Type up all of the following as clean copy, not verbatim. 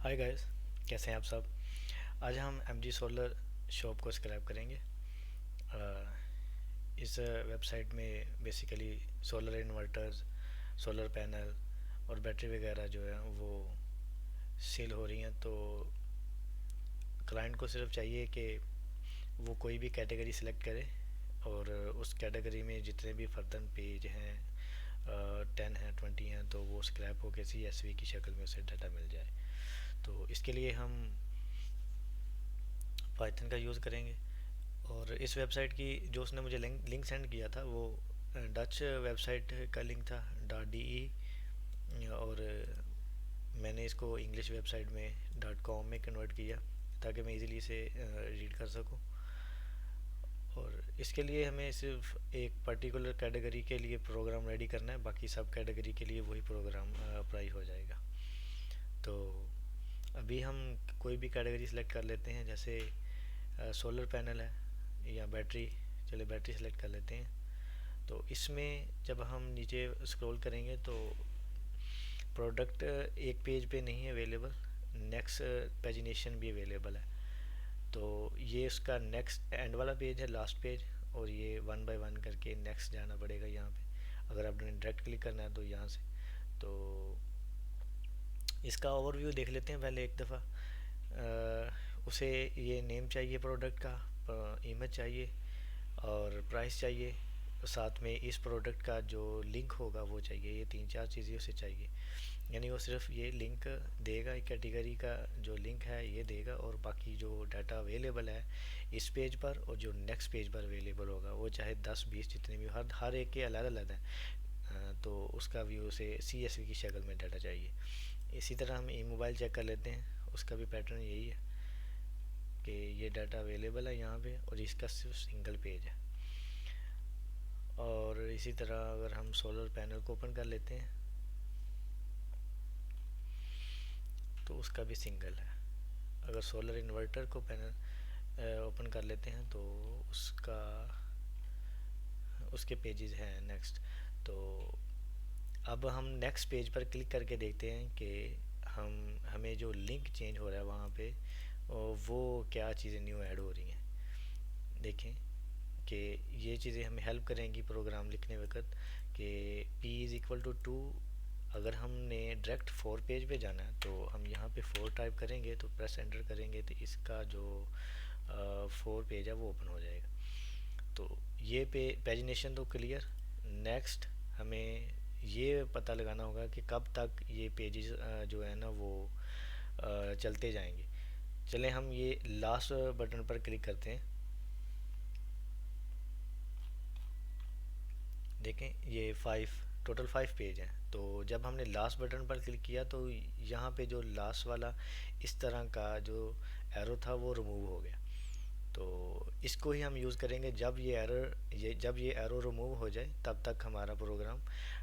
Hi guys, कैसे हैं आप सब। आज हम एम जी सोलर शॉप को स्क्रैप करेंगे। अ, इस वेबसाइट में basically solar inverters, solar panel और बैटरी वगैरह जो है वो सेल हो रही हैं। तो क्लाइंट को सिर्फ चाहिए कि वो कोई भी कैटेगरी सिलेक्ट करे और उस कैटेगरी में जितने भी फर्दर पेज हैं, 10 हैं 20 हैं, तो वो स्क्रैप हो के सी एस वी की शक्ल में उसे डाटा मिल जाए। तो इसके लिए हम पाइथन का यूज़ करेंगे। और इस वेबसाइट की जो उसने मुझे लिंक सेंड किया था वो डच वेबसाइट का लिंक था .de। और मैंने इसको इंग्लिश वेबसाइट में .com में कन्वर्ट किया ताकि मैं इजीली इसे रीड कर सकूं। और इसके लिए हमें सिर्फ एक पर्टिकुलर कैटेगरी के लिए प्रोग्राम रेडी करना है, बाकी सब कैटेगरी के लिए वही प्रोग्राम अप्लाई हो जाएगा। तो अभी हम कोई भी कैटेगरी सेलेक्ट कर लेते हैं, जैसे सोलर पैनल है या बैटरी। चलिए बैटरी सेलेक्ट कर लेते हैं। तो इसमें जब हम नीचे स्क्रॉल करेंगे तो प्रोडक्ट एक पेज पे नहीं है अवेलेबल, नेक्स्ट पेजिनेशन भी अवेलेबल है। तो ये उसका नेक्स्ट एंड वाला पेज है, लास्ट पेज। और ये वन बाय वन करके नेक्स्ट जाना पड़ेगा यहाँ पे। अगर आपने डायरेक्ट क्लिक करना है तो यहाँ से। तो इसका ओवरव्यू देख लेते हैं पहले एक दफ़ा। उसे ये नेम चाहिए प्रोडक्ट का, इमेज चाहिए और प्राइस चाहिए। साथ में इस प्रोडक्ट का जो लिंक होगा वो चाहिए। ये तीन चार चीज़ें उसे चाहिए। यानी वो सिर्फ ये लिंक देगा, एक कैटेगरी का जो लिंक है ये देगा, और बाकी जो डाटा अवेलेबल है इस पेज पर और जो नेक्स्ट पेज पर अवेलेबल होगा वो चाहे 10 20 जितने भी, हर एक के अलग अलग है। तो उसका भी उसे सी एस वी की शक्ल में डाटा चाहिए। इसी तरह हम ई मोबाइल चेक कर लेते हैं, उसका भी पैटर्न यही है कि ये डाटा अवेलेबल है यहाँ पे और इसका सिर्फ सिंगल पेज है। और इसी तरह अगर हम सोलर पैनल को ओपन कर लेते हैं तो उसका भी सिंगल है। अगर सोलर इन्वर्टर को पैनल ओपन कर लेते हैं तो उसका उसके पेजेस हैं नेक्स्ट। तो अब हम नेक्स्ट पेज पर क्लिक करके देखते हैं कि हमें जो लिंक चेंज हो रहा है वहाँ पे वो क्या चीज़ें न्यू ऐड हो रही हैं। देखें कि ये चीज़ें हमें हेल्प करेंगी प्रोग्राम लिखने वक्त कि p = 2। अगर हमने डायरेक्ट 4 पेज पे जाना है तो हम यहाँ पे 4 टाइप करेंगे, तो प्रेस एंटर करेंगे तो इसका जो 4 पेज है वो ओपन हो जाएगा। तो ये पेजिनेशन तो क्लियर। नेक्स्ट हमें ये पता लगाना होगा कि कब तक ये पेजेस जो है ना वो चलते जाएंगे। चलें हम ये लास्ट बटन पर क्लिक करते हैं। देखें ये 5 पेज हैं। तो जब हमने लास्ट बटन पर क्लिक किया तो यहाँ पे जो लास्ट वाला इस तरह का जो एरो था वो रिमूव हो गया। तो इसको ही हम यूज़ करेंगे। जब ये एरो रिमूव हो जाए तब तक हमारा प्रोग्राम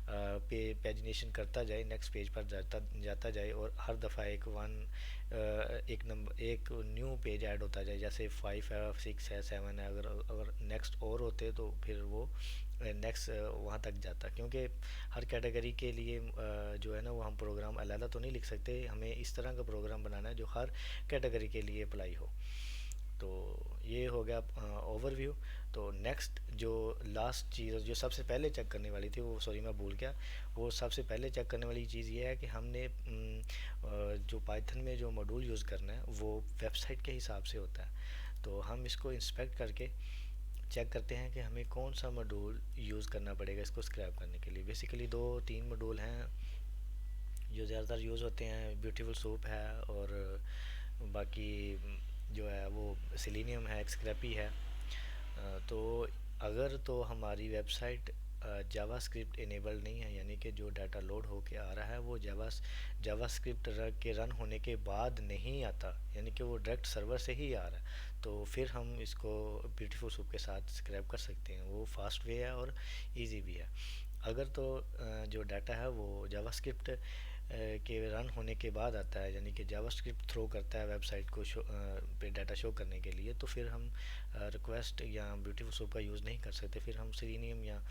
पेजिनेशन करता जाए, नेक्स्ट पेज पर जाता जाता जाए, और हर दफ़ा एक न्यू पेज ऐड होता जाए। जैसे 5 है 6 है 7 है, अगर अगर नेक्स्ट और होते तो फिर वो नेक्स्ट वहाँ तक जाता। क्योंकि हर कैटेगरी के लिए जो है ना वो हम प्रोग्राम अलग तो नहीं लिख सकते। हमें इस तरह का प्रोग्राम बनाना है जो हर कैटेगरी के लिए अप्लाई हो। तो ये हो गया ओवरव्यू। तो नेक्स्ट जो लास्ट चीज़ जो सबसे पहले चेक करने वाली थी, वो सॉरी मैं भूल गया। वो सबसे पहले चेक करने वाली चीज़ ये है कि हमने जो पाइथन में जो मॉड्यूल यूज़ करना है वो वेबसाइट के हिसाब से होता है। तो हम इसको इंस्पेक्ट करके चेक करते हैं कि हमें कौन सा मॉड्यूल यूज़ करना पड़ेगा इसको स्क्रैप करने के लिए। बेसिकली 2 3 मॉड्यूल हैं जो ज़्यादातर यूज़ होते हैं। ब्यूटीफुल सूप है और बाकी जो है वो सिलीनियम है, एक्सक्रैपी है। तो अगर तो हमारी वेबसाइट जावास्क्रिप्ट इनेबल्ड नहीं है, यानी कि जो डाटा लोड होके आ रहा है वो जावास्क्रिप्ट के रन होने के बाद नहीं आता, यानी कि वो डायरेक्ट सर्वर से ही आ रहा है, तो फिर हम इसको ब्यूटीफुल सूप के साथ स्क्रैप कर सकते हैं। वो फास्ट वे है और इजी भी है। अगर तो जो डाटा है वो जावास्क्रिप्ट के रन होने के बाद आता है, यानी कि जावास्क्रिप्ट थ्रो करता है वेबसाइट को पे डाटा शो करने के लिए, तो फिर हम रिक्वेस्ट या ब्यूटीफुल सूप का यूज़ नहीं कर सकते। फिर हम सेलेनियम या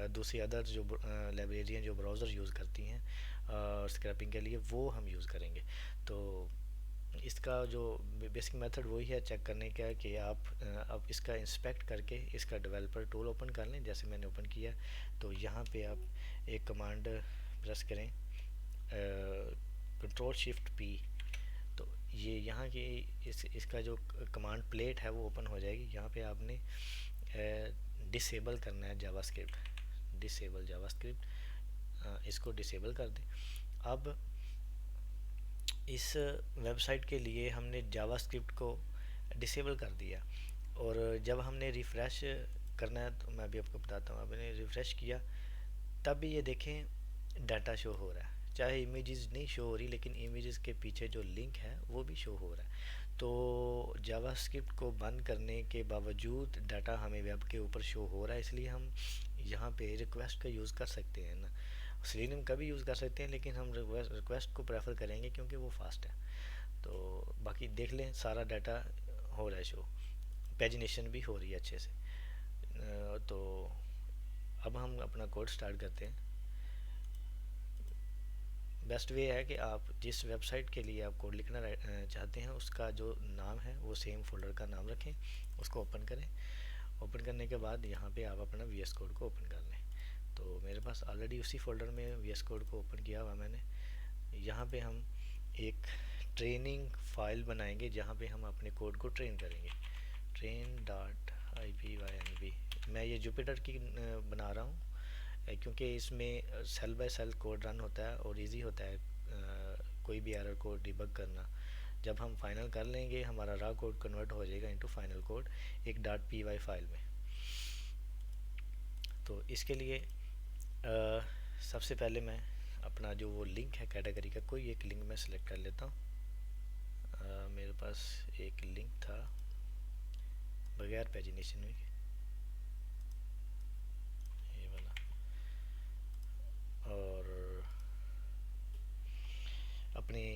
दूसरी अदर जो लाइब्रेरियाँ जो ब्राउज़र यूज़ करती हैं स्क्रैपिंग के लिए वो हम यूज़ करेंगे। तो इसका जो बेसिक मेथड वही है चेक करने का कि आप अब इसका इंस्पेक्ट करके इसका डेवलपर टूल ओपन कर लें, जैसे मैंने ओपन किया। तो यहाँ पे आप एक कमांड प्रेस करें, कंट्रोल शिफ्ट पी। तो ये यहाँ की इसका जो कमांड प्लेट है वो ओपन हो जाएगी। यहाँ पे आपने डिसेबल करना है जावास्क्रिप्ट, डिसेबल जावास्क्रिप्ट, इसको डिसेबल कर दें। अब इस वेबसाइट के लिए हमने जावास्क्रिप्ट को डिसेबल कर दिया, और जब हमने रिफ़्रेश करना है तो मैं अभी आपको बताता हूँ। आपने रिफ़्रेश किया तब भी ये देखें डाटा शो हो रहा है, चाहे इमेजेस नहीं शो हो रही लेकिन इमेजेस के पीछे जो लिंक है वो भी शो हो रहा है। तो जावास्क्रिप्ट को बंद करने के बावजूद डाटा हमें वेब के ऊपर शो हो रहा है, इसलिए हम यहाँ पे रिक्वेस्ट का यूज़ कर सकते हैं ना। सेलेनियम का भी यूज़ कर सकते हैं लेकिन हम रिक्वेस्ट को प्रेफर करेंगे क्योंकि वो फास्ट है। तो बाकी देख लें सारा डाटा हो रहा है शो, पेजिनेशन भी हो रही है अच्छे से। तो अब हम अपना कोड स्टार्ट करते हैं। बेस्ट वे है कि आप जिस वेबसाइट के लिए आप कोड लिखना चाहते हैं उसका जो नाम है वो सेम फोल्डर का नाम रखें, उसको ओपन करें। ओपन करने के बाद यहाँ पे आप अपना वी एस कोड को ओपन कर लें। तो मेरे पास ऑलरेडी उसी फोल्डर में वी एस कोड को ओपन किया हुआ मैंने। यहाँ पे हम एक ट्रेनिंग फाइल बनाएंगे जहाँ पे हम अपने कोड को ट्रेन करेंगे। Train dot i p y n b, मैं ये जुपिटर की बना रहा हूँ क्योंकि इसमें cell by cell code run होता है और इजी होता है कोई भी एरर को डिबग करना। जब हम फाइनल कर लेंगे हमारा रॉ कोड कन्वर्ट हो जाएगा इनटू फाइनल कोड एक डॉट पी वाई फाइल में। तो इसके लिए सबसे पहले मैं अपना जो वो लिंक है कैटेगरी का कोई एक लिंक मैं सिलेक्ट कर लेता हूँ। मेरे पास एक लिंक था बगैर पेजिनेशन में, ये वाला। और अपनी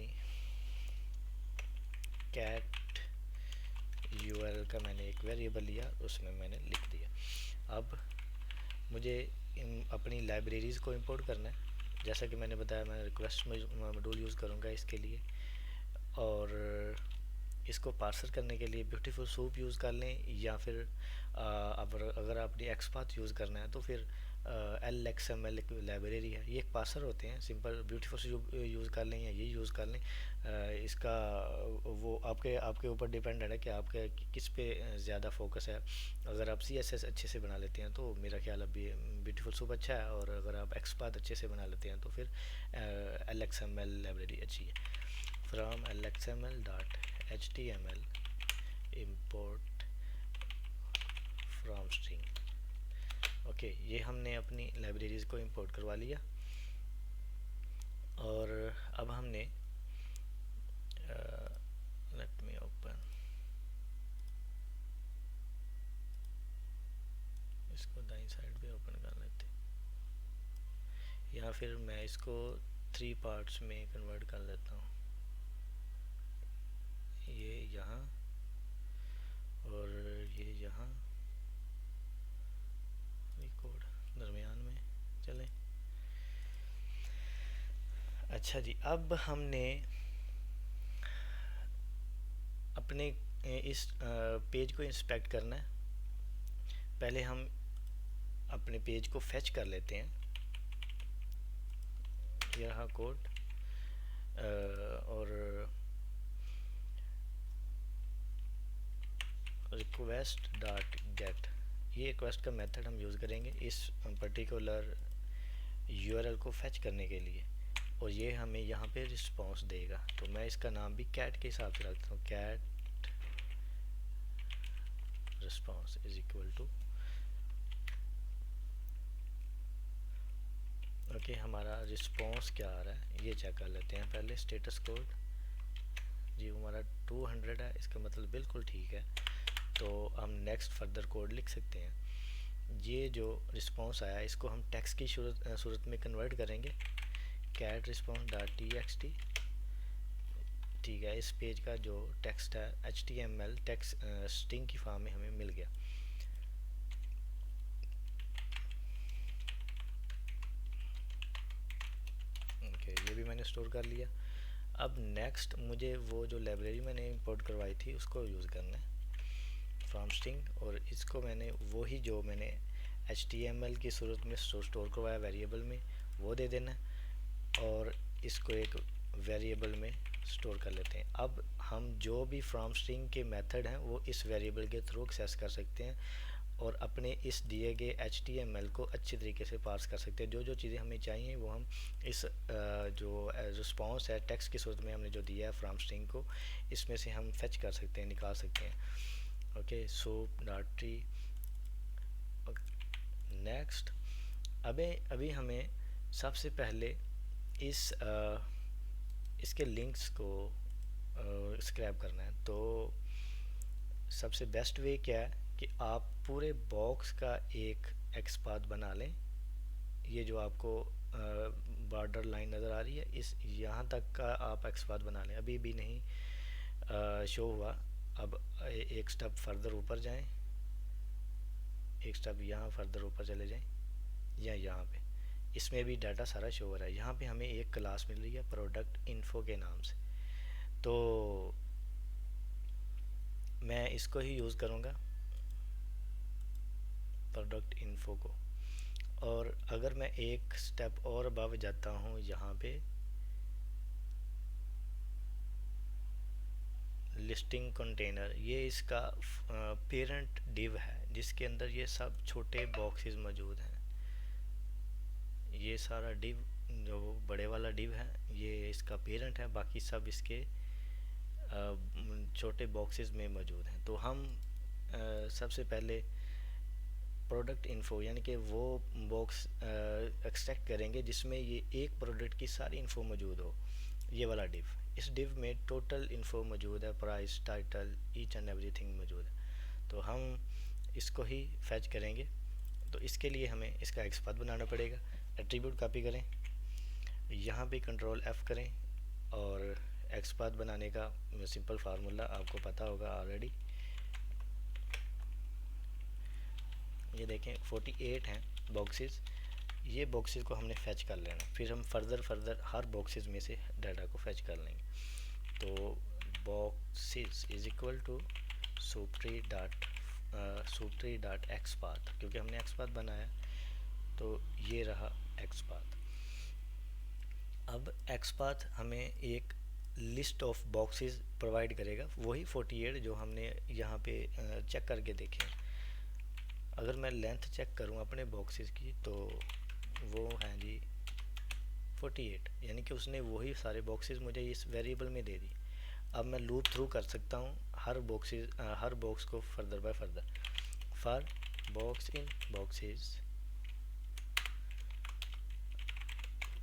कैट यूआरएल का मैंने एक वेरिएबल लिया, उसमें मैंने लिख दिया। अब मुझे अपनी लाइब्रेरीज़ को इंपोर्ट करना है। जैसा कि मैंने बताया मैं रिक्वेस्ट मॉड्यूल यूज़ करूँगा इसके लिए, और इसको पार्सर करने के लिए ब्यूटीफुल सूप यूज़ कर लें, या फिर अगर आपने एक्सपाथ यूज़ करना है तो फिर l x m l library है, ये एक पार्सर होते हैं। सिंपल ब्यूटीफुल सूप यूज़ कर लें या ये यूज़ कर लें। इसका वो आपके आपके ऊपर डिपेंडेंट है कि आपके किस पे ज़्यादा फोकस है। अगर आप सी एस एस अच्छे से बना लेते हैं तो मेरा ख्याल अभी ब्यूटीफुल सूप अच्छा है, और अगर आप एक्सपाथ अच्छे से बना लेते हैं तो फिर l x m l library अच्छी है। From l x m l dot HTML import from string। Okay, ये हमने अपनी लाइब्रेरीज़ को इंपोर्ट करवा लिया। और अब हमने लेट मी ओपन, इसको दाईं साइड पे ओपन कर लेते, या फिर मैं इसको 3 पार्ट्स में कन्वर्ट कर लेता हूँ। ये यहाँ और ये यहाँ, कोड दरमियान में चले। अच्छा जी, अब हमने अपने इस पेज को इंस्पेक्ट करना है। पहले हम अपने पेज को फेच कर लेते हैं, यहाँ कोड, और रिक्वेस्ट डॉट गेट, ये रिक्वेस्ट का मेथड हम यूज़ करेंगे इस पर्टिकुलर यूआरएल को फेच करने के लिए, और ये हमें यहाँ पे रिस्पांस देगा। तो मैं इसका नाम भी कैट के हिसाब से रखता हूँ, cat response is equal to. Okay, हमारा रिस्पांस क्या आ रहा है ये चेक कर लेते हैं पहले। स्टेटस कोड जी हमारा 200 है, इसका मतलब बिल्कुल ठीक है। तो हम नेक्स्ट फर्दर कोड लिख सकते हैं। ये जो रिस्पांस आया इसको हम टेक्स्ट की सूरत में कन्वर्ट करेंगे, cat response dot t x t. ठीक है, इस पेज का जो टेक्स्ट है HTML टेक्स्ट स्ट्रिंग की फॉर्म में हमें मिल गया। ओके, ये भी मैंने स्टोर कर लिया। अब नेक्स्ट मुझे वो जो लाइब्रेरी मैंने इंपोर्ट करवाई थी उसको यूज़ करना है, फ्रॉम स्ट्रिंग, और इसको मैंने वही जो मैंने HTML की सूरत में स्टोर करवाया वेरिएबल में वो दे देना है, और इसको एक वेरिएबल में स्टोर कर लेते हैं। अब हम जो भी फ्रॉम स्ट्रिंग के मेथड हैं वो इस वेरिएबल के थ्रू एक्सेस कर सकते हैं, और अपने इस दिए गए HTML को अच्छी तरीके से पार्स कर सकते हैं। जो जो चीज़ें हमें चाहिए वो हम इस जो रिस्पॉन्स है टेक्स्ट की सूरत में हमने जो दिया है फ्रॉम स्ट्रिंग को, इसमें से हम फेच कर सकते हैं, निकाल सकते हैं। Okay, so dot tree. Next, अभी हमें सबसे पहले इस इसके लिंक्स को स्क्रैप करना है। तो सबसे बेस्ट वे क्या है कि आप पूरे बॉक्स का एक एक्सपाथ बना लें। ये जो आपको बॉर्डर लाइन नज़र आ रही है, इस यहाँ तक का आप एक्सपाथ बना लें। अभी भी नहीं शो हुआ। अब एक स्टेप फर्दर ऊपर जाएं, एक स्टेप यहाँ फर्दर ऊपर चले जाएं, या यहाँ पे इसमें भी डाटा सारा शो हो रहा है। यहाँ पे हमें एक क्लास मिल रही है प्रोडक्ट इन्फो के नाम से, तो मैं इसको ही यूज़ करूँगा, प्रोडक्ट इन्फो को। और अगर मैं एक स्टेप और अबव जाता हूँ, यहाँ पे लिस्टिंग कंटेनर, ये इसका पेरेंट डिव है जिसके अंदर ये सब छोटे बॉक्सेस मौजूद हैं। ये सारा डिव जो बड़े वाला डिव है ये इसका पेरेंट है, बाकी सब इसके छोटे बॉक्सेस में मौजूद हैं। तो हम सबसे पहले प्रोडक्ट इन्फो यानी कि वो बॉक्स एक्सट्रैक्ट करेंगे जिसमें ये एक प्रोडक्ट की सारी इन्फो मौजूद हो, ये वाला डिव। इस डिव में टोटल इन्फो मौजूद है, price, title, each and everything मौजूद है। तो हम इसको ही फैच करेंगे। तो इसके लिए हमें इसका एक्सपाथ बनाना पड़ेगा। एट्रीब्यूट कॉपी करें, यहाँ पे कंट्रोल F करें, और एक्सपाथ बनाने का सिंपल फार्मूला आपको पता होगा ऑलरेडी। ये देखें 48 हैं बॉक्सेस, ये बॉक्सेस को हमने फैच कर लेना, फिर हम फर्दर हर बॉक्सेस में से डाटा को फैच कर लेंगे। तो बॉक्सेस इज इक्वल टू सूट्री डॉट एक्सपाथ, क्योंकि हमने एक्सपाथ बनाया तो ये रहा एक्सपाथ। अब एक्सपाथ हमें एक लिस्ट ऑफ बॉक्सेस प्रोवाइड करेगा, वही 48 जो हमने यहाँ पे चेक करके देखे। अगर मैं लेंथ चेक करूँ अपने बॉक्सेस की तो वो हैं जी 48, यानी कि उसने वही सारे बॉक्सेस मुझे इस वेरिएबल में दे दी। अब मैं लूप थ्रू कर सकता हूँ हर बॉक्स को further by further. For box in boxes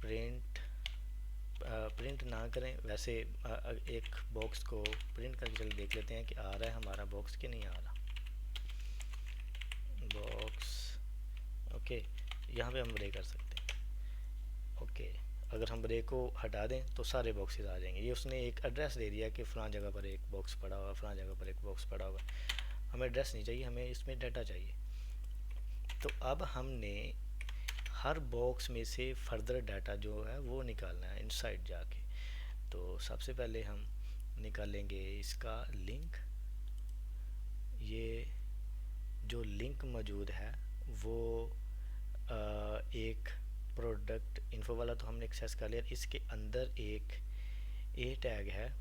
print ना करें, वैसे एक बॉक्स को प्रिंट करके चल देख लेते हैं कि आ रहा है हमारा बॉक्स कि नहीं आ रहा। बॉक्स, ओके, यहाँ पे हम ब्रेक कर सकते हैं। ओके, अगर हम ब्रेक को हटा दें तो सारे बॉक्सेस आ जाएंगे। ये उसने एक एड्रेस दे दिया कि फ़लाँ जगह पर एक बॉक्स पड़ा हुआ, फ़लाँ जगह पर एक बॉक्स पड़ा हुआ। हमें एड्रेस नहीं चाहिए, हमें इसमें डाटा चाहिए। तो अब हमने हर बॉक्स में से फर्दर डाटा जो है वो निकालना है इनसाइड जाके। तो सबसे पहले हम निकालेंगे इसका लिंक। ये जो लिंक मौजूद है वो एक प्रोडक्ट इन्फो वाला तो हमने एक्सेस कर लिया, इसके अंदर एक ए टैग है,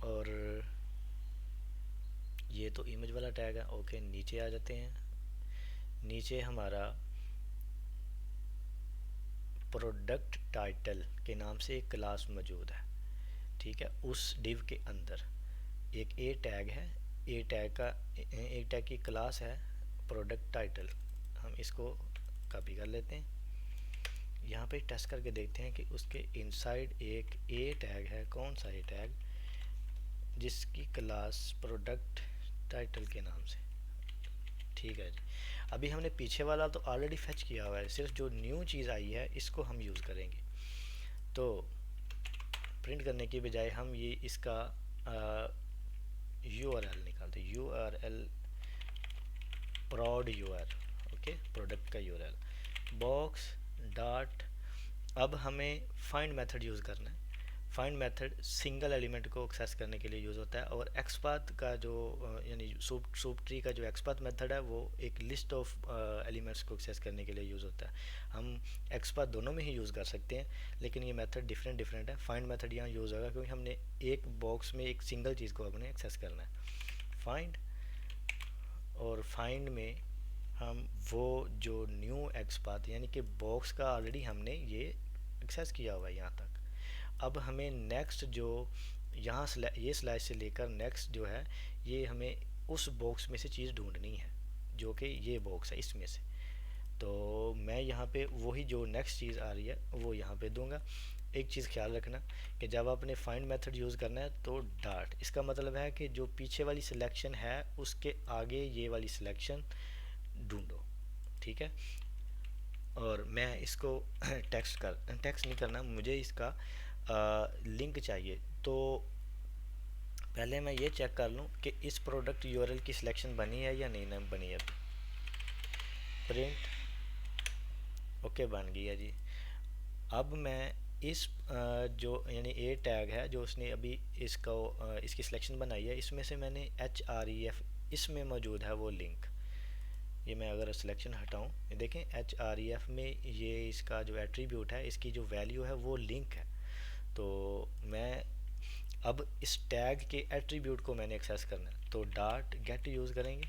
और ये तो इमेज वाला टैग है। ओके, नीचे आ जाते हैं। नीचे हमारा प्रोडक्ट टाइटल के नाम से एक क्लास मौजूद है, ठीक है। उस डिव के अंदर एक ए टैग है, ए टैग की क्लास है प्रोडक्ट टाइटल। हम इसको कॉपी कर लेते हैं, यहाँ पे टेस्ट करके देखते हैं कि उसके इनसाइड एक ए टैग है। कौन सा ए टैग? जिसकी क्लास प्रोडक्ट टाइटल के नाम से, ठीक है जी। अभी हमने पीछे वाला तो ऑलरेडी फेच किया हुआ है, सिर्फ जो न्यू चीज़ आई है इसको हम यूज़ करेंगे। तो प्रिंट करने की बजाय हम ये इसका URL निकालते हैं, URL prod URL, okay, product का URL बॉक्स डॉट। अब हमें फाइंड मेथड यूज़ करना है। फाइंड मेथड सिंगल एलिमेंट को एक्सेस करने के लिए यूज़ होता है, और एक्सपाथ का जो यानी सूप ट्री का जो एक्सपाथ मेथड है वो एक लिस्ट ऑफ एलिमेंट्स को एक्सेस करने के लिए यूज़ होता है। हम एक्सपाथ दोनों में ही यूज़ कर सकते हैं, लेकिन ये मेथड डिफरेंट है। फाइंड मेथड यहाँ यूज़ होगा क्योंकि हमने एक बॉक्स में एक सिंगल चीज़ को हमने एक्सेस करना है। फाइंड, और फाइंड में हम वो जो न्यू एक्सपाथ यानी कि बॉक्स का ऑलरेडी हमने ये एक्सेस किया हुआ है यहाँ तक। अब हमें नेक्स्ट जो यहाँ ये स्लैश से लेकर नेक्स्ट जो है, ये हमें उस बॉक्स में से चीज़ ढूंढनी है जो कि ये बॉक्स है इसमें से। तो मैं यहाँ पे वही जो नेक्स्ट चीज़ आ रही है वो यहाँ पे दूंगा। एक चीज़ ख्याल रखना कि जब आपने फाइंड मेथड यूज़ करना है तो डार्ट, इसका मतलब है कि जो पीछे वाली सिलेक्शन है उसके आगे ये वाली सिलेक्शन ढूंढो, ठीक है। और मैं इसको टेक्स्ट नहीं करना, मुझे इसका लिंक चाहिए। तो पहले मैं ये चेक कर लूँ कि इस प्रोडक्ट यूआरएल की सिलेक्शन बनी है या नहीं बनी है। प्रिंट, ओके बन गई है जी। अब मैं इस जो यानी ए टैग है जो उसने अभी इसको इसकी सिलेक्शन बनाई है, इसमें से मैंने HREF इसमें मौजूद है वो लिंक। ये मैं अगर सिलेक्शन हटाऊँ, ये देखें HREF में ये इसका जो एट्रीब्यूट है इसकी जो वैल्यू है वो लिंक है। तो मैं अब इस टैग के एट्रीब्यूट को मैंने एक्सेस करना है, तो डॉट गेट यूज़ करेंगे,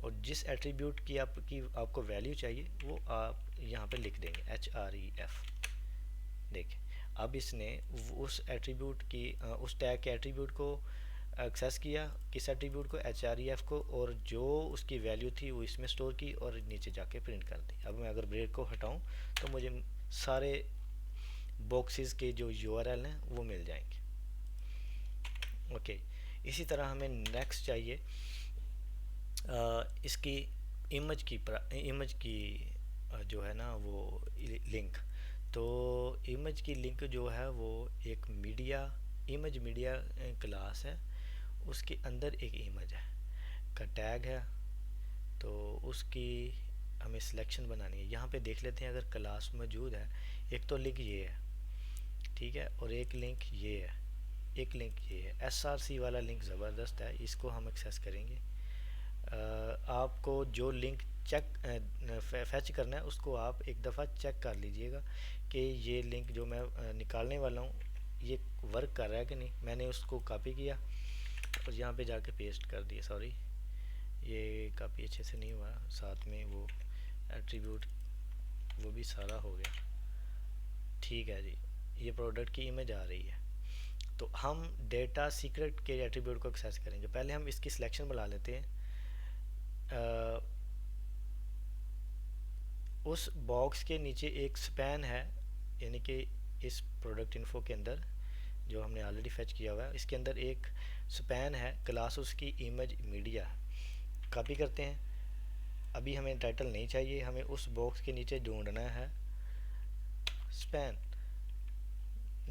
और जिस एट्रीब्यूट की आपको वैल्यू चाहिए वो आप यहाँ पे लिख देंगे HREF। देखिए अब इसने उस एट्रीब्यूट की उस टैग के एट्रीब्यूट को एक्सेस किया, किस एट्रीब्यूट को, HREF को, और जो उसकी वैल्यू थी वो इसमें स्टोर की और नीचे जाके प्रिंट कर दी। अब मैं अगर ब्रेक को हटाऊँ तो मुझे सारे बॉक्सेस के जो URL हैं वो मिल जाएंगे। ओके, इसी तरह हमें नेक्स्ट चाहिए इसकी इमेज की जो है ना वो लिंक। तो इमेज की लिंक जो है वो एक इमेज मीडिया क्लास है, उसके अंदर एक इमेज है का टैग है, तो उसकी हमें सिलेक्शन बनानी है। यहाँ पे देख लेते हैं अगर क्लास मौजूद है। एक तो लिंक ये है, ठीक है, और एक लिंक ये है, एक लिंक ये है। SRC वाला लिंक ज़बरदस्त है, इसको हम एक्सेस करेंगे। आपको जो लिंक फैच करना है उसको आप एक दफ़ा चेक कर लीजिएगा कि ये लिंक जो मैं निकालने वाला हूँ ये वर्क कर रहा है कि नहीं। मैंने उसको कॉपी किया और यहाँ पे जाके पेस्ट कर दिया। सॉरी, ये कॉपी अच्छे से नहीं हुआ, साथ में वो एट्रीब्यूट वो भी सारा हो गया। ठीक है जी, ये प्रोडक्ट की इमेज आ रही है। तो हम डेटा सीक्रेट के एट्रीब्यूट को एक्सेस करेंगे। पहले हम इसकी सिलेक्शन बुला लेते हैं। उस बॉक्स के नीचे एक स्पैन है, यानी कि इस प्रोडक्ट इन्फो के अंदर जो हमने ऑलरेडी फेच किया हुआ है इसके अंदर एक स्पैन है, क्लास उसकी इमेज मीडिया। कॉपी करते हैं। अभी हमें टाइटल नहीं चाहिए, हमें उस बॉक्स के नीचे ढूंढना है स्पैन,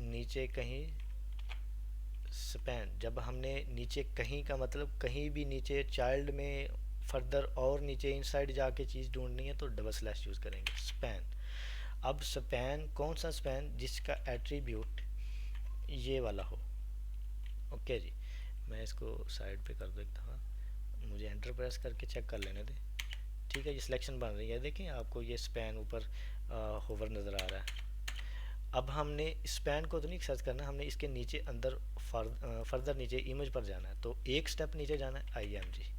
नीचे कहीं स्पैन। जब हमने नीचे कहीं का मतलब कहीं भी नीचे चाइल्ड में फर्दर और नीचे इनसाइड जाके चीज़ ढूंढनी है तो डबल स्लैश यूज़ करेंगे स्पैन। अब स्पैन कौन सा स्पैन, जिसका एट्रीब्यूट ये वाला हो। ओके जी, मैं इसको साइड पे कर दो एक दफ़ा, मुझे एंटर प्रेस करके चेक कर लेने दें। ठीक है, ये सिलेक्शन बन रही है, देखें आपको ये स्पैन ऊपर होवर नज़र आ रहा है। अब हमने स्पैन को तो नहीं एक्सेस करना, हमने इसके नीचे अंदर फर्दर नीचे इमेज पर जाना है। तो एक स्टेप नीचे जाना है IMG।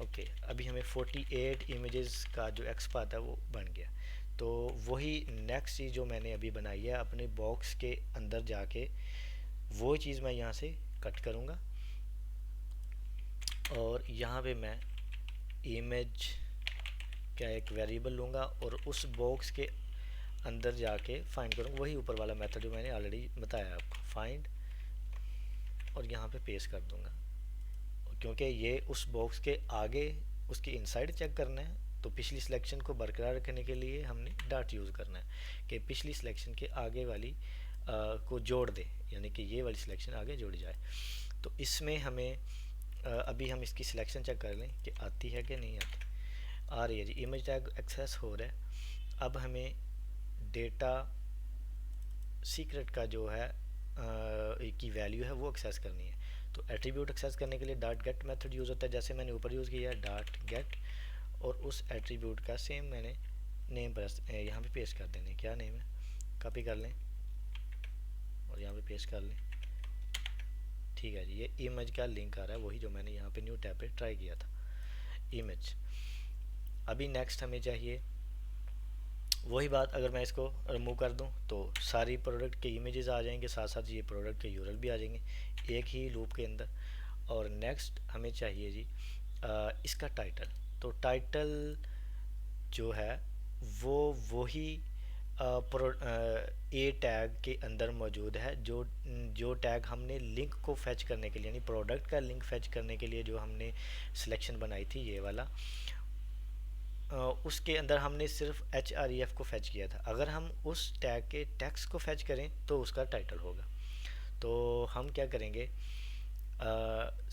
ओके, अभी हमें 48 इमेजेस का जो एक्सपाथ है वो बन गया। तो वही नेक्स्ट चीज़ जो मैंने अभी बनाई है अपने बॉक्स के अंदर जाके, वो चीज़ मैं यहाँ से कट करूँगा और यहाँ पे मैं इमेज का एक वेरिएबल लूँगा और उस बॉक्स के अंदर जाके फाइंड करूँगा, वही ऊपर वाला मेथड जो मैंने ऑलरेडी बताया आपको, फाइंड, और यहाँ पे पेस्ट कर दूँगा। क्योंकि ये उस बॉक्स के आगे उसकी इनसाइड चेक करना है, तो पिछली सिलेक्शन को बरकरार रखने के लिए हमने डॉट यूज़ करना है कि पिछली सिलेक्शन के आगे वाली को जोड़ दे, यानी कि ये वाली सिलेक्शन आगे जुड़ जाए। तो इसमें हमें अभी हम इसकी सिलेक्शन चेक कर लें कि आती है कि नहीं आती। आ रही है जी, इमेज टैग एक्सेस हो रहा है। अब हमें डेटा सीक्रेट का जो है की वैल्यू है वो एक्सेस करनी है। तो एट्रीब्यूट एक्सेस करने के लिए डॉट गेट मेथड यूज़ होता है, जैसे मैंने ऊपर यूज़ किया है डॉट गेट, और उस एट्रीब्यूट का सेम मैंने नेम पर यहाँ पे पेस्ट कर देने। क्या नेम है, कॉपी कर लें और यहाँ पे पेस्ट कर लें। ठीक है जी, ये इमेज का लिंक आ रहा है, वही जो मैंने यहाँ पे न्यू टैब पे ट्राई किया था, इमेज। अभी नेक्स्ट हमें चाहिए वही बात, अगर मैं इसको रिमूव कर दूं तो सारी प्रोडक्ट के इमेजेस आ जाएंगे, साथ साथ ये प्रोडक्ट के यूरल भी आ जाएंगे एक ही लूप के अंदर। और नेक्स्ट हमें चाहिए जी इसका टाइटल। तो टाइटल जो है वो वही ए टैग के अंदर मौजूद है, जो जो टैग हमने लिंक को फेच करने के लिए, यानी प्रोडक्ट का लिंक फेच करने के लिए जो हमने सिलेक्शन बनाई थी ये वाला, उसके अंदर हमने सिर्फ href को फेच किया था। अगर हम उस टैग के टेक्स्ट को फेच करें तो उसका टाइटल होगा। तो हम क्या करेंगे,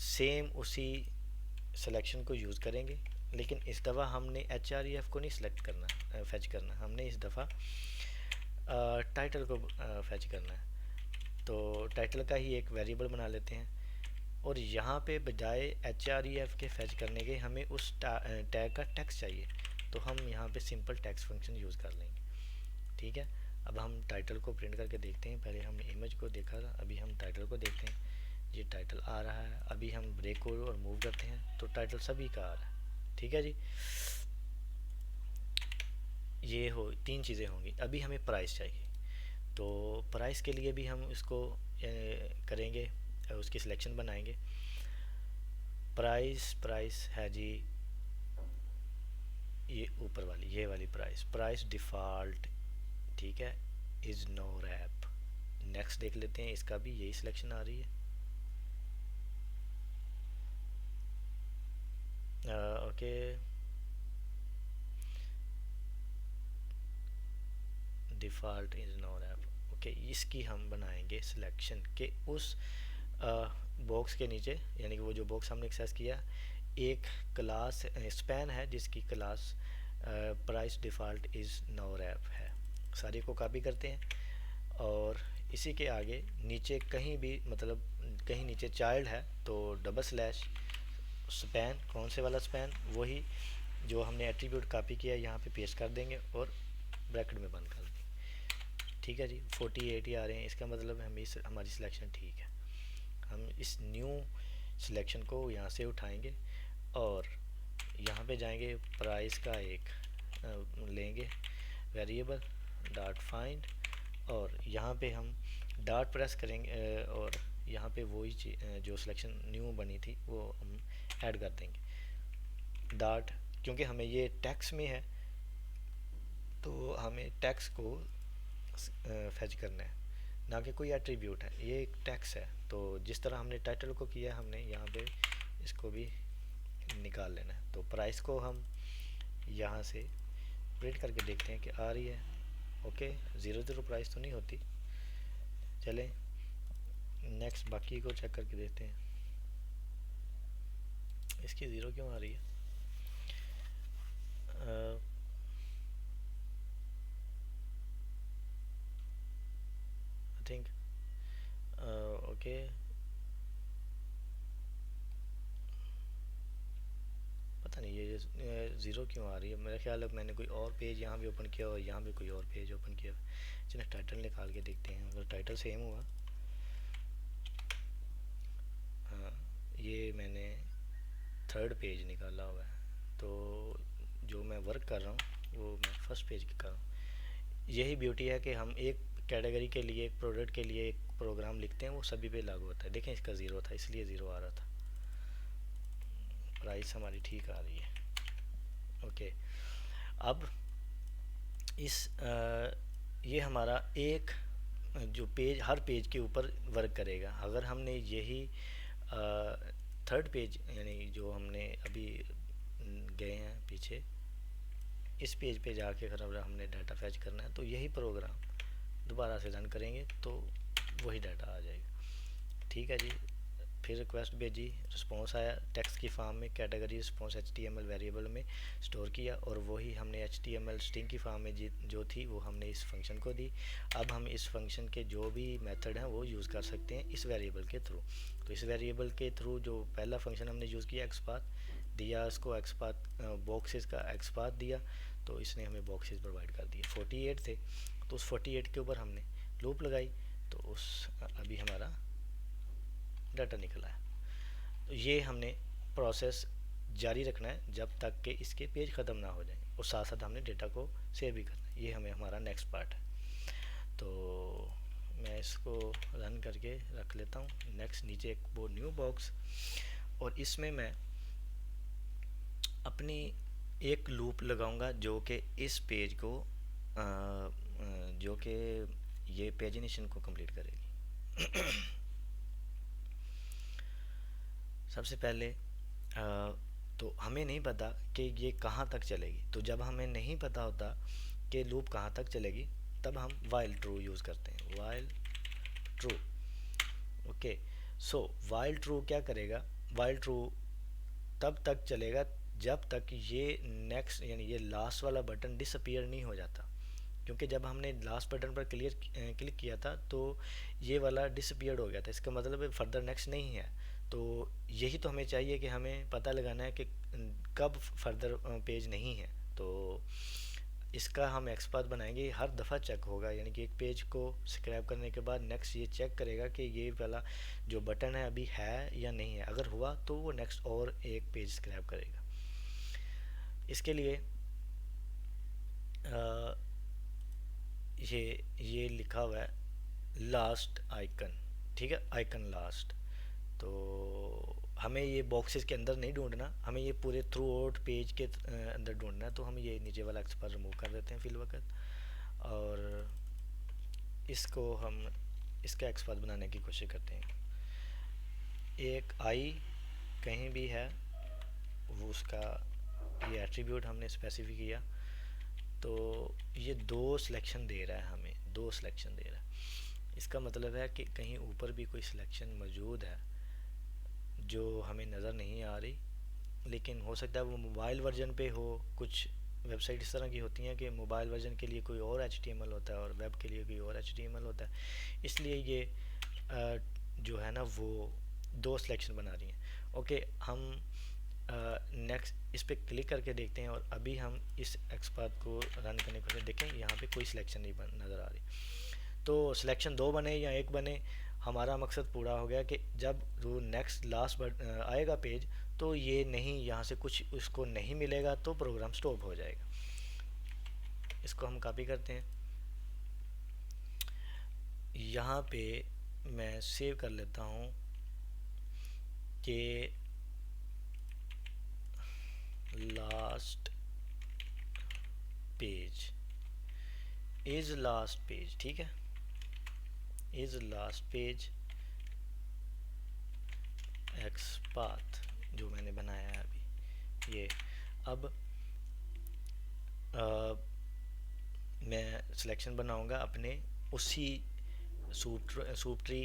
सेम उसी सिलेक्शन को यूज़ करेंगे, लेकिन इस दफ़ा हमने href को नहीं सिलेक्ट करना, फेच करना, हमने इस दफ़ा टाइटल को फेच करना है। तो टाइटल का ही एक वेरिएबल बना लेते हैं, और यहाँ पे बजाय href के फेच करने के हमें उस टैग का टेक्स्ट चाहिए, तो हम यहाँ पे सिंपल टेक्स्ट फंक्शन यूज़ कर लेंगे। ठीक है, अब हम टाइटल को प्रिंट करके देखते हैं। पहले हमने इमेज को देखा था, अभी हम टाइटल को देखते हैं। ये टाइटल आ रहा है। अभी हम ब्रेक को और मूव करते हैं तो टाइटल सभी का आ रहा है। ठीक है जी, ये हो तीन चीज़ें होंगी। अभी हमें प्राइस चाहिए, तो प्राइस के लिए भी हम इसको करेंगे, उसकी सिलेक्शन बनाएंगे। प्राइस है जी ये ऊपर वाली, ये वाली प्राइस डिफ़ॉल्ट, ठीक है, इज़ नो रैप। नेक्स्ट देख लेते हैं, इसका भी यही सिलेक्शन आ रही है। Okay, default is no wrap. Okay, इसकी हम बनाएंगे सिलेक्शन के उस बॉक्स के नीचे, यानी कि वो जो बॉक्स हमने एक्सेस किया, एक क्लास स्पैन है जिसकी class price default is no wrap है। सारे को कॉपी करते हैं, और इसी के आगे नीचे कहीं भी, मतलब कहीं नीचे चाइल्ड है तो डबल स्लैश स्पैन, कौन से वाला स्पैन, वही जो हमने एट्रीब्यूट कॉपी किया यहाँ पे पेस्ट कर देंगे और ब्रैकेट में बंद कर देंगे। ठीक है जी, 48 ही आ रहे हैं, इसका मतलब हमारी सिलेक्शन ठीक है। हम इस न्यू सिलेक्शन को यहाँ से उठाएंगे और यहाँ पे जाएंगे, प्राइस का एक लेंगे वेरिएबल डॉट फाइंड, और यहाँ पे हम डॉट प्रेस करेंगे, और यहाँ पे वही जो सिलेक्शन न्यू बनी थी वो हम ऐड कर देंगे डॉट, क्योंकि हमें ये टैक्स में है तो हमें टैक्स को फेच करना है, ना कि कोई एट्रीब्यूट है, ये एक टैक्स है। तो जिस तरह हमने टाइटल को किया हमने यहाँ पे इसको भी निकाल लेना है। तो प्राइस को हम यहाँ से प्रिंट करके देखते हैं कि आ रही है। ओके, 0 प्राइस तो नहीं होती। चलें नेक्स्ट बाकी को चेक करके देखते हैं, इसकी 0 क्यों आ रही है। आई थिंक ओके, पता नहीं ये 0 क्यों आ रही है। मेरा ख्याल है मैंने कोई और पेज यहाँ भी ओपन किया और यहाँ भी कोई और पेज ओपन किया। चलिए टाइटल निकाल के देखते हैं, अगर टाइटल सेम हुआ। हाँ, ये मैंने थर्ड पेज निकाला हुआ है, तो जो मैं वर्क कर रहा हूँ वो मैं फर्स्ट पेज की कर रहा हूँ। यही ब्यूटी है कि हम एक कैटेगरी के लिए, एक प्रोडक्ट के लिए एक प्रोग्राम लिखते हैं, वो सभी पे लागू होता है। देखें इसका 0 था इसलिए 0 आ रहा था। प्राइस हमारी ठीक आ रही है। ओके, अब इस ये हमारा एक जो पेज, हर पेज के ऊपर वर्क करेगा। अगर हमने यही थर्ड पेज, यानी जो हमने अभी गए हैं पीछे, इस पेज पे जाके अगर हमने डाटा फैच करना है तो यही प्रोग्राम दोबारा से रन करेंगे तो वही डाटा आ जाएगा। ठीक है जी, फिर रिक्वेस्ट भेजी, रिस्पॉन्स आया टेक्स्ट की फॉर्म में, कैटेगरी रिस्पॉन्स HTML वेरिएबल में स्टोर किया और वही हमने HTML स्ट्रिंग की फॉर्म में जो थी वो हमने इस फंक्शन को दी। अब हम इस फंक्शन के जो भी मेथड हैं वो यूज़ कर सकते हैं इस वेरिएबल के थ्रू। तो इस वेरिएबल के थ्रू जो पहला फंक्शन हमने यूज़ किया एक्सपाथ दिया, उसको एक्सपाथ बॉक्सेस का एक्सपाथ दिया, तो इसने हमें बॉक्सेस प्रोवाइड कर दिए। 48 थे तो उस 48 के ऊपर हमने लूप लगाई, तो उस अभी हमारा डाटा निकला है। तो ये हमने प्रोसेस जारी रखना है जब तक कि इसके पेज ख़त्म ना हो जाए, और साथ साथ हमने डेटा को सेव भी करना है। ये हमें हमारा नेक्स्ट पार्ट है। तो मैं इसको रन करके रख लेता हूँ। नेक्स्ट नीचे एक वो न्यू बॉक्स, और इसमें मैं अपनी एक लूप लगाऊंगा जो कि इस पेज को जो कि ये पेजिनेशन को कंप्लीट करेगी। सबसे पहले तो हमें नहीं पता कि ये कहाँ तक चलेगी, तो जब हमें नहीं पता होता कि लूप कहाँ तक चलेगी तब हम वाइल ट्रू यूज़ करते हैं। While true, okay. So while true क्या करेगा, वाइल ट्रू तब तक चलेगा जब तक ये नेक्स्ट यानी ये लास्ट वाला बटन डिसअपीयर नहीं हो जाता, क्योंकि जब हमने लास्ट बटन पर क्लिक किया था तो ये वाला डिसअपीयर्ड हो गया था, इसका मतलब फर्दर नेक्स्ट नहीं है। तो यही तो हमें चाहिए कि हमें पता लगाना है कि कब फर्दर पेज नहीं है। तो इसका हम एक्सपाथ बनाएंगे, हर दफ़ा चेक होगा, यानी कि एक पेज को स्क्रैप करने के बाद नेक्स्ट ये चेक करेगा कि ये वाला जो बटन है अभी है या नहीं है। अगर हुआ तो वो नेक्स्ट और एक पेज स्क्रैप करेगा। इसके लिए ये लिखा हुआ है लास्ट आइकन, ठीक है, आइकन लास्ट। तो हमें ये बॉक्सेस के अंदर नहीं ढूंढना, हमें ये पूरे थ्रू आउट पेज के अंदर ढूंढना है। तो हम ये नीचे वाला एक्सपाथ रिमूव कर देते हैं फिल वक्त, और इसको हम इसका एक्सपाथ बनाने की कोशिश करते हैं। एक आई कहीं भी है वो उसका ये एट्रीब्यूट हमने स्पेसिफाई किया, तो ये दो सिलेक्शन दे रहा है, हमें दो सिलेक्शन दे रहा है। इसका मतलब है कि कहीं ऊपर भी कोई सिलेक्शन मौजूद है जो हमें नज़र नहीं आ रही, लेकिन हो सकता है वो मोबाइल वर्जन पे हो। कुछ वेबसाइट इस तरह की होती हैं कि मोबाइल वर्जन के लिए कोई और HTML होता है और वेब के लिए कोई और HTML होता है, इसलिए ये जो है ना वो दो सिलेक्शन बना रही हैं। ओके, हम नेक्स्ट इस पर क्लिक करके देखते हैं, और अभी हम इस एक्सपाथ को रन करने की कोशिश देखें, यहाँ पे कोई सिलेक्शन नहीं नज़र आ रही। तो सिलेक्शन दो बने या एक बने, हमारा मकसद पूरा हो गया कि जब वो नेक्स्ट लास्ट आएगा पेज तो ये नहीं, यहाँ से कुछ उसको नहीं मिलेगा तो प्रोग्राम स्टॉप हो जाएगा। इसको हम कॉपी करते हैं, यहाँ पे मैं सेव कर लेता हूँ कि last page is last page, ठीक है, इज़ लास्ट पेज एक्सपाथ जो मैंने बनाया है अभी ये। अब मैं सिलेक्शन बनाऊंगा अपने उसी सूप ट्री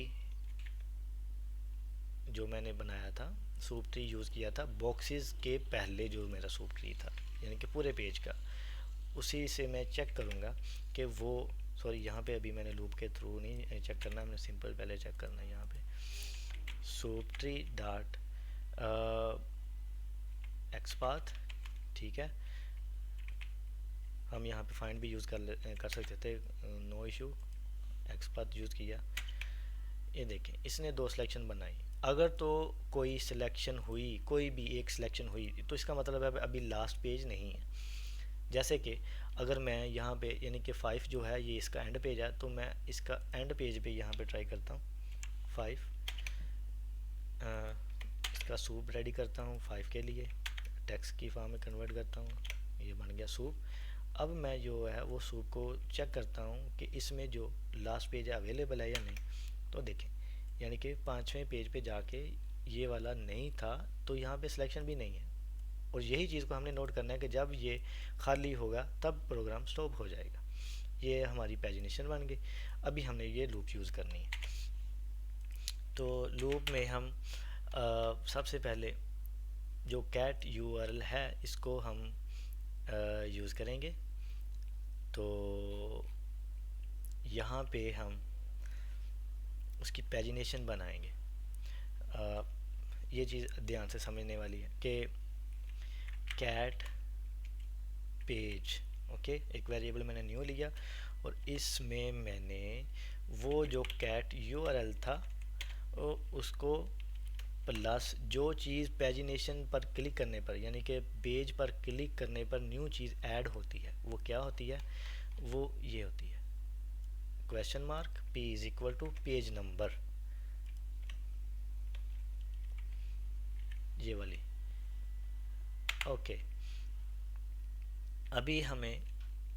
जो मैंने बनाया था, सूप ट्री यूज़ किया था बॉक्सेस के पहले जो मेरा सूप ट्री था, यानी कि पूरे पेज का, उसी से मैं चेक करूँगा कि वो सॉरी यहाँ पे अभी मैंने लूप के थ्रू नहीं चेक करना, हमने सिंपल पहले चेक करना है। यहाँ पे सूप ट्री डॉट एक्सपाथ, ठीक है, हम यहाँ पे फाइंड भी यूज़ कर सकते थे, नो इशू, एक्सपाथ यूज़ किया। ये देखें इसने दो सिलेक्शन बनाई। अगर तो कोई सिलेक्शन हुई, कोई भी एक सिलेक्शन हुई, तो इसका मतलब है अभी लास्ट पेज नहीं है। जैसे कि अगर मैं यहाँ पे यानी कि 5 जो है ये इसका एंड पेज है, तो मैं इसका एंड पेज पे यहाँ पे ट्राई करता हूँ 5, इसका सूप रेडी करता हूँ 5 के लिए, टेक्स्ट की फॉर्म में कन्वर्ट करता हूँ, ये बन गया सूप। अब मैं जो है वो सूप को चेक करता हूँ कि इसमें जो लास्ट पेज अवेलेबल है या नहीं। तो देखें यानी कि 5वें पेज पे जाके ये वाला नहीं था, तो यहाँ पे सिलेक्शन भी नहीं है, और यही चीज़ को हमने नोट करना है कि जब ये खाली होगा तब प्रोग्राम स्टॉप हो जाएगा। ये हमारी पैजिनेशन बन गई। अभी हमने ये लूप यूज़ करनी है। तो लूप में हम सबसे पहले जो कैट यूआरएल है इसको हम यूज़ करेंगे। तो यहाँ पे हम उसकी पैजिनेशन बनाएंगे। अ, ये चीज़ ध्यान से समझने वाली है कि कैट पेज, ओके, एक वेरिएबल मैंने न्यू लिया और इसमें मैंने वो जो कैट यूआरएल था वो उसको प्लस जो चीज़ पैजिनेशन पर क्लिक करने पर, यानी कि पेज पर क्लिक करने पर न्यू चीज़ ऐड होती है, वो क्या होती है, वो ये होती है question mark p is equal to page number, ये वाली। ओके, अभी हमें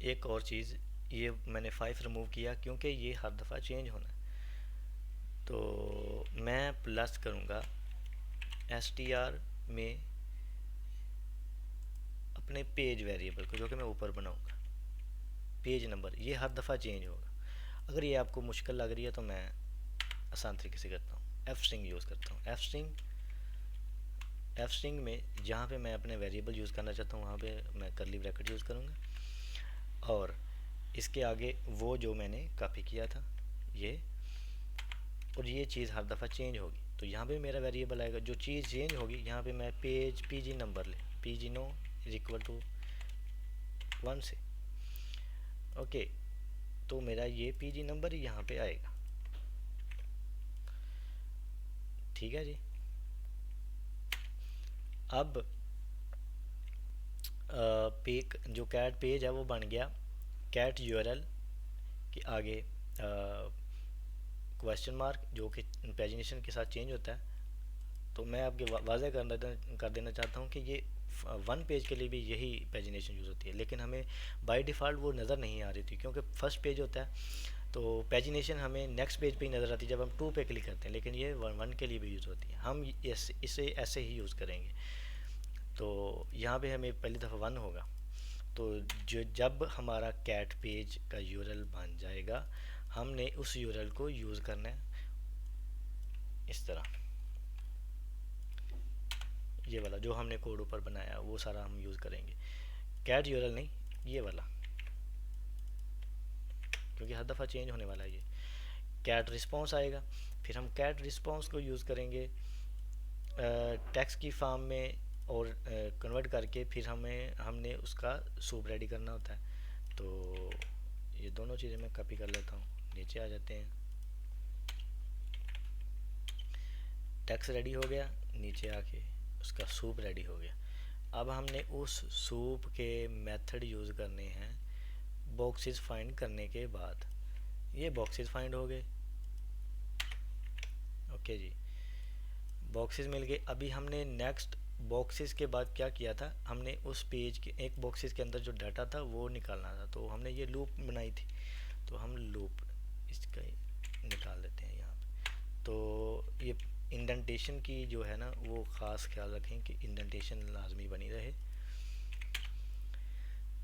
एक और चीज़, ये मैंने 5 रिमूव किया क्योंकि ये हर दफ़ा चेंज होना है। तो मैं प्लस करूँगा str में अपने पेज वेरिएबल को, जो कि मैं ऊपर बनाऊँगा, पेज नंबर, ये हर दफ़ा चेंज होगा। अगर ये आपको मुश्किल लग रही है तो मैं आसान तरीके से करता हूँ, एफ स्ट्रिंग यूज़ करता हूँ। एफ स्ट्रिंग में जहाँ पे मैं अपने वेरिएबल यूज़ करना चाहता हूँ वहाँ पे मैं करली ब्रैकेट यूज़ करूँगा और इसके आगे वो जो मैंने कॉपी किया था ये, और ये चीज़ हर दफ़ा चेंज होगी। तो यहाँ पे मेरा वेरिएबल आएगा, जो चीज़ चेंज होगी यहाँ पे मैं पेज पीजी नंबर ले, PG no is equal to 1 से, ओके। तो मेरा ये पीजी नंबर ही यहाँ पे आएगा, ठीक है जी। अब पेक जो कैट पेज है वो बन गया कैट यूआरएल के आगे क्वेश्चन मार्क, जो कि पैजिनेशन के साथ चेंज होता है। तो मैं आपके वाज़ह कर देना चाहता हूँ कि ये 1 पेज के लिए भी यही पैजिनेशन यूज़ होती है, लेकिन हमें बाय डिफ़ॉल्ट वो नज़र नहीं आ रही थी क्योंकि फर्स्ट पेज होता है, तो पैजिनेशन हमें नेक्स्ट पेज पे ही नज़र आती है जब हम 2 पे क्लिक करते हैं, लेकिन ये 1 के लिए भी यूज़ होती है। हम इसे ऐसे ही यूज़ करेंगे। तो यहाँ पे हमें पहली दफ़ा 1 होगा, तो जो जब हमारा कैट पेज का यूआरएल बन जाएगा हमने उस यूआरएल को यूज़ करना है इस तरह, ये वाला जो हमने कोड ऊपर बनाया वो सारा हम यूज़ करेंगे, कैट यूआरएल नहीं, ये वाला, क्योंकि हर दफ़ा चेंज होने वाला है ये। कैट रिस्पॉन्स आएगा, फिर हम कैट रिस्पॉन्स को यूज़ करेंगे टेक्स्ट की फॉर्म में और कन्वर्ट करके फिर हमने उसका सूप रेडी करना होता है। तो ये दोनों चीज़ें मैं कॉपी कर लेता हूँ, नीचे आ जाते हैं, टेक्स्ट रेडी हो गया, नीचे आके उसका सूप रेडी हो गया। अब हमने उस सूप के मेथड यूज़ करने हैं बॉक्सेस फाइंड करने के बाद। ये बॉक्सेस फाइंड हो गए, ओके जी, बॉक्सेस मिल गए। अभी हमने नेक्स्ट बॉक्सेस के बाद क्या किया था, हमने उस पेज के एक बॉक्सेस के अंदर जो डाटा था वो निकालना था, तो हमने ये लूप बनाई थी, तो हम लूप इसका निकाल देते हैं यहाँ पे। तो ये इंडेंटेशन की जो है ना वो ख़ास ख्याल रखें कि इंडेंटेशन लाजमी बनी रहे।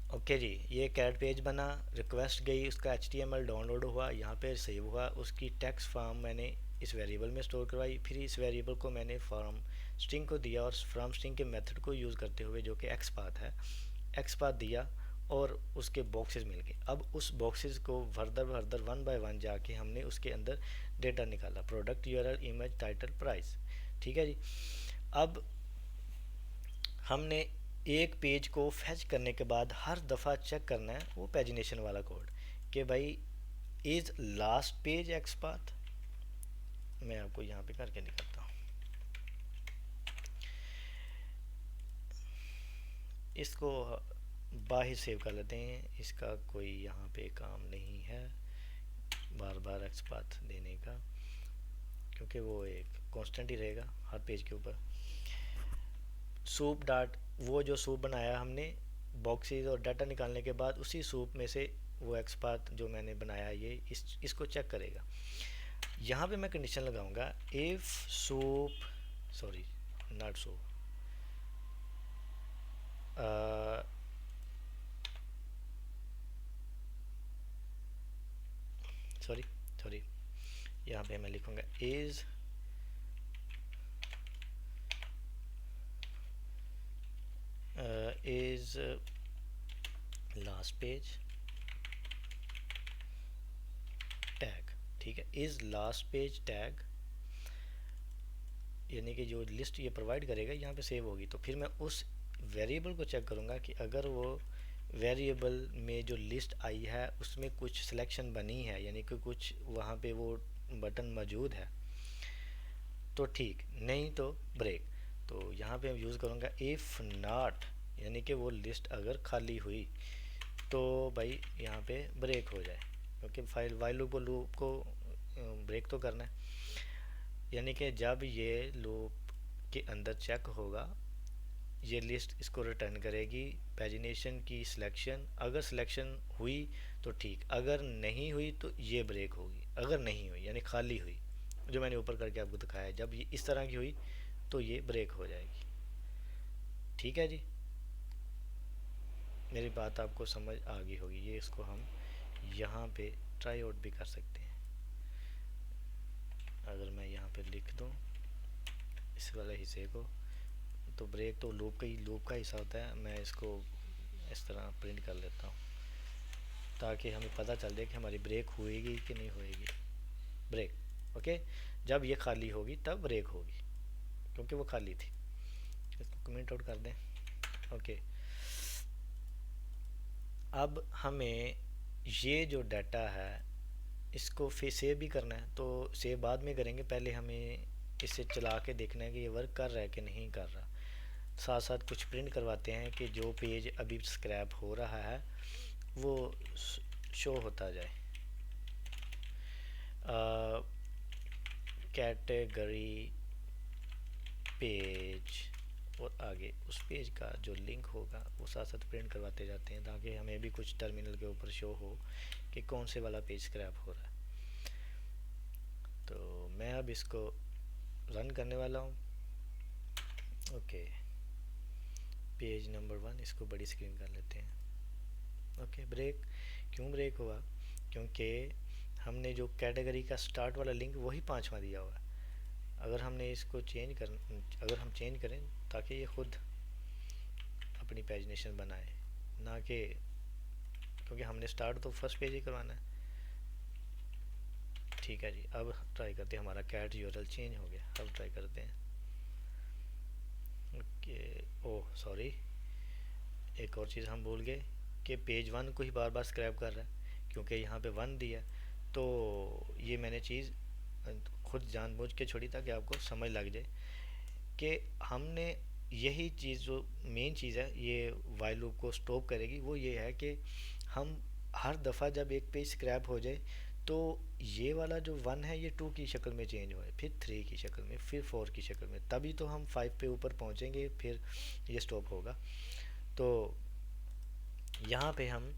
ओके जी, ये कैट पेज बना, रिक्वेस्ट गई, उसका HTML डाउनलोड हुआ, यहाँ पे सेव हुआ, उसकी टेक्स्ट फॉर्म मैंने इस वेरिएबल में स्टोर करवाई, फिर इस वेरिएबल को मैंने फ्रॉम स्ट्रिंग को दिया और फ्रॉम स्ट्रिंग के मेथड को यूज़ करते हुए जो कि एक्सपाथ है, एक्सपाथ दिया और उसके बॉक्सेस मिल गए। अब उस बॉक्सेस को फर्दर 1 बाय 1 जाके हमने उसके अंदर डेटा निकाला, product URL image title price, ठीक है जी। अब हमने एक पेज को फैच करने के बाद हर दफ़ा चेक करना है वो पैजिनेशन वाला कोड कि भाई इज़ लास्ट पेज एक्सपाथ। मैं आपको यहाँ पे करके दिखाता हूँ, इसको बाहर सेव कर लेते हैं, इसका कोई यहाँ पे काम नहीं है बार बार एक्सपाथ देने का, क्योंकि वो एक कांस्टेंट ही रहेगा हर पेज के ऊपर। सूप डाट, वो जो सूप बनाया हमने बॉक्सेस और डाटा निकालने के बाद उसी सूप में से वो एक्सपाथ जो मैंने बनाया ये इसको चेक करेगा। यहाँ पे मैं कंडीशन लगाऊंगा if soup, sorry not soup, sorry sorry, यहाँ पे मैं लिखूंगा is is last page tag, ठीक है, इज़ लास्ट पेज टैग, यानी कि जो लिस्ट ये प्रोवाइड करेगा यहाँ पे सेव होगी। तो फिर मैं उस वेरिएबल को चेक करूँगा कि अगर वो वेरिएबल में जो लिस्ट आई है उसमें कुछ सिलेक्शन बनी है, यानी कि कुछ वहाँ पे वो बटन मौजूद है तो ठीक, नहीं तो ब्रेक। तो यहाँ पे मैं यूज़ करूँगा इफ़ नॉट, यानी कि वो लिस्ट अगर खाली हुई तो भाई यहाँ पे ब्रेक हो जाए, क्योंकि फाइल वाइल लूप को ब्रेक तो करना है। यानी कि जब ये लूप के अंदर चेक होगा ये लिस्ट इसको रिटर्न करेगी पैजिनेशन की सिलेक्शन, अगर सिलेक्शन हुई तो ठीक, अगर नहीं हुई तो ये ब्रेक होगी। अगर नहीं हुई यानी खाली हुई, जो मैंने ऊपर करके आपको दिखाया, जब ये इस तरह की हुई तो ये ब्रेक हो जाएगी। ठीक है जी, मेरी बात आपको समझ आ गई होगी। ये इसको हम यहाँ पे ट्राई आउट भी कर सकते हैं। अगर मैं यहाँ पे लिख दूँ इस वाले हिस्से को, तो ब्रेक तो लूप का हिस्सा होता है। मैं इसको इस तरह प्रिंट कर लेता हूँ ताकि हमें पता चल जाए कि हमारी ब्रेक होएगी कि नहीं होएगी। ब्रेक ओके, जब ये खाली होगी तब ब्रेक होगी, क्योंकि वो खाली थी। इसको कमेंट आउट कर दें। ओके, अब हमें ये जो डाटा है इसको फिर सेव भी करना है। तो सेव बाद में करेंगे, पहले हमें इसे चला के देखना है कि ये वर्क कर रहा है कि नहीं कर रहा। साथ साथ कुछ प्रिंट करवाते हैं कि जो पेज अभी स्क्रैप हो रहा है वो शो होता जाए। कैटेगरी पेज और आगे उस पेज का जो लिंक होगा वो साथ साथ प्रिंट करवाते जाते हैं, ताकि हमें भी कुछ टर्मिनल के ऊपर शो हो कि कौन से वाला पेज स्क्रैप हो रहा है। तो मैं अब इसको रन करने वाला हूँ। ओके, पेज नंबर 1, इसको बड़ी स्क्रीन कर लेते हैं। ओके, ब्रेक क्यों ब्रेक हुआ? क्योंकि हमने जो कैटेगरी का स्टार्ट वाला लिंक वही 5वां दिया हुआ है। अगर हमने इसको अगर हम चेंज करें ताकि ये खुद अपनी पेजिनेशन बनाए, ना कि, क्योंकि हमने स्टार्ट तो फर्स्ट पेज ही करवाना है। ठीक है जी, अब ट्राई करते हैं। हमारा कैट यूआरएल चेंज हो गया, अब ट्राई करते हैं। ओके, ओह सॉरी, एक और चीज़ हम भूल गए कि पेज 1 को ही बार बार स्क्रैप कर रहा है, क्योंकि यहाँ पे 1 दिया। तो ये मैंने चीज़ खुद जानबूझ के छोड़ी ताकि आपको समझ लग जाए कि हमने यही चीज़, जो मेन चीज़ है ये वाइल लूप को स्टॉप करेगी, वो ये है कि हम हर दफ़ा जब एक पेज स्क्रैप हो जाए तो ये वाला जो 1 है ये 2 की शक्ल में चेंज हो, फिर 3 की शक्ल में, फिर 4 की शक्ल में, तभी तो हम 5 पे ऊपर पहुंचेंगे, फिर ये स्टॉप होगा। तो यहाँ पे हम